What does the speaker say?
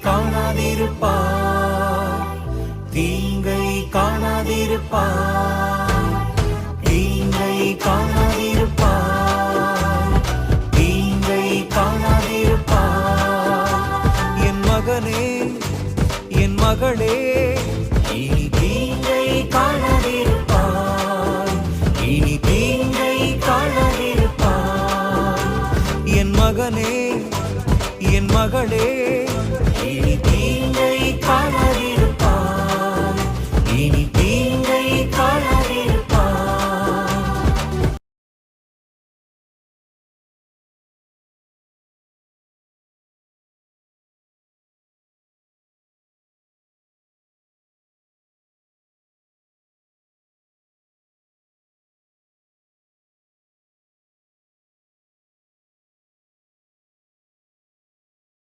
காணாதிருப்பார், தீங்கை காணாதிருப்பார், தீங்கை காணாதிருப்பார், தீங்கை காணாதிருப்பார். என் மகனே, என் மகளே, இனி தீங்கை காணாதிருப்பார், இனி தீங்கை காணாதிருப்பார். என் மகனே, என் மகளே, இனி தீங்கை காண